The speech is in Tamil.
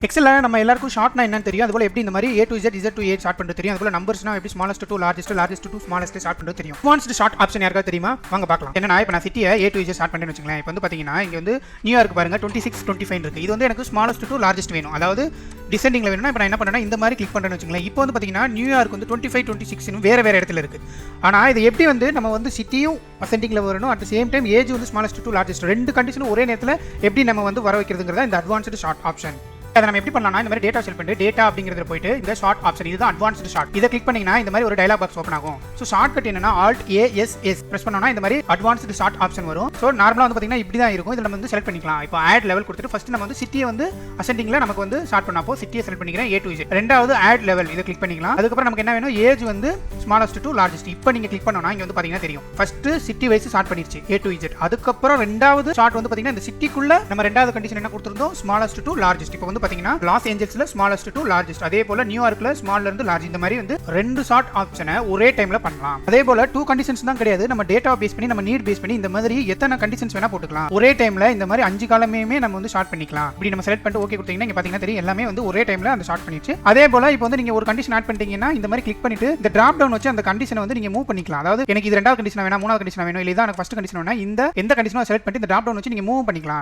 எக்ஸல்ல நம்ம எல்லாருக்கும் ஷார்ட்னா என்னன்னு தெரியும். அதுபோல எப்படி இந்த மாதிரி A to Z, Z to A short பண்றது தெரியும். அதுபோல நம்பர்ஸ்னா எப்படி smallest to largest, largest to smallest short பண்றது தெரியும். அட்வான்ஸ்ட் ஷார்ட் ஆப்ஷன் யாருக்கா தெரியுமா? வாங்க பார்க்கலாம். என்னன்னா இப்போ நான் சிட்டியை A to Z ஷார்ட் பண்ணேன்னு வச்சுங்களேன். இப்போ வந்து பாத்தீங்கன்னா இங்க வந்து நியூயார்க் பாருங்க 26, 25 இருக்கு. இது வந்து எனக்கு ஸ்மாலஸ்ட் டு லார்ஜஸ்ட் வேணும். அதாவது டிசெண்டிங்ல வேணும்னா இப்போ நான் என்ன பண்ணேன்னா இந்த மாதிரி கிளிக் பண்றேன்னு வச்சுங்களேன். இப்போ வந்து பாத்தீங்கன்னா நியூயார்க் வந்து 25, 26 வேற இடத்துல இருக்கு. ஆனா இது எப்படி வந்து நம்ம வந்து சிட்டியும் அசெண்டிங்ல வரணும், அட் சேம் டைம் ஏஜ் வந்து ஸ்மாலஸ்ட் டு லார்ஜஸ்ட் ரெண்டு கண்டிஷனும் ஒரே நேரத்தில் எப்படி நம்ம வந்து வர வைக்கிறதுங்கிறதா இந்த அட்வான்ஸ்ட் ஷார்ட் ஆப்ஷன். அதை நம்ம எப்படி பண்ணலாம்னா இந்த மாதிரி டேட்டா செல் பண்ணிட்டு டேட்டா அப்படிங்கிறதுல போயிட்டு இந்த ஷார்ட் ஆப்ஷன் இதுதான் அட்வான்ஸ்ட் ஷார்ட். இதை கிளிக் பண்ணீங்கன்னா இந்த மாதிரி ஒரு டயலாக் பாக்ஸ் ஓப்பன் ஆகும். ஸோ ஷார்ட் கட் என்னன்னா Alt A S S press பண்ணோம்னா இந்த மாதிரி அட்வான்ஸ்ட் ஷார்ட் ஆப்ஷன் வரும். ஸோ நார்மலாக வந்து பார்த்தீங்கன்னா இப்படி தான் இருக்கும். இதில் நம்ம வந்து செலக்ட் பண்ணிக்கலாம். இப்போ ஆட் லெவல் கொடுத்துட்டு ஃபர்ஸ்ட் நம்ம வந்து சிட்டியை வந்து அசெண்டிங்ல நமக்கு வந்து ஷார்ட் பண்ணப்போ சிட்டியை செலக்ட் பண்ணிக்கிறேன் A to Z. ரெண்டாவது ஆட் லெவல் இதை கிளிக் பண்ணிக்கலாம். அதுக்கப்புறம் நமக்கு என்ன வேணும் ஏஜ் வந்து ஸ்மாலஸ்ட் டு லார்ஜஸ்ட். இப்போ நீங்க கிளிக் பண்ணோம்னா இங்க வந்து பாத்தீங்கன்னா தெரியும் ஃபர்ஸ்ட் சிட்டி வைஸ் ஷார்ட் பண்ணிருச்சு A to Z. அதுக்கப்புறம் ரெண்டாவது ஷார்ட் வந்து பாத்தீங்கன்னா இந்த சிட்டிக்குள்ள நம்ம ரெண்டாவது கண்டிஷன் என்ன கொடுத்திருந்தோம் ஸ்மாலஸ்ட் டு லார்ஜஸ்ட். இப்போ வந்து பாத்தீங்கன்னா லாஸ் ஏஞ்சல்ஸ்ல ஸ்மாலஸ்ட் டு லார்ஜஸ்ட், அதே போல நியூயார்க்ல ஸ்மால்ல இருந்து லார்ஜ். இந்த மாதிரி வந்து ரெண்டு ஷார்ட் ஆப்ஷனை ஒரே டைம்ல பண்ணலாம். அதே போல டூ கண்டிஷன்ஸ் தான் கிடையாது, நம்ம டேட்டா பேஸ் பண்ணி நம்ம நீட் பேஸ் பண்ணி இந்த மாதிரி எத்தனை கண்டிஷன்ஸ் வேணா போட்டுக்கலாம். ஒரே டைம்ல இந்த மாதிரி 5 காலமே நம்ம வந்து ஷார்ட் பண்ணிக்கலாம். இப்படி நம்ம செலக்ட் பண்ணிட்டு ஓகே கொடுத்தீங்கன்னா இங்க பாத்தீங்கன்னா தெரியும் எல்லாமே வந்து ஒரே டைம்ல அந்த ஷார்ட் பண்ணிச்சு. அதே போல இப்போ வந்து நீங்க ஒரு கண்டிஷன் ஆட் பண்ணிட்டீங்கன்னா இந்த மாதிரி கிளிக் பண்ணிட்டு இந்த டிராப் டவுன் வச்சு அந்த கண்டிஷனை வந்து நீங்க மூவ் பண்ணிக்கலாம். அதாவது எனக்கு இது ரெண்டாவது கண்டிஷன் வேணா, மூணாவது கண்டிஷன் வேணும், இல்ல இதான் எனக்கு ஃபர்ஸ்ட் கண்டிஷன் வேணா, இந்த எந்த கண்டிஷனும் செலக்ட் பண்ணிட்டு இந்த டிராப் டவுன் வச்சு நீங்க மூவ் பண்ணிக்கலாம்.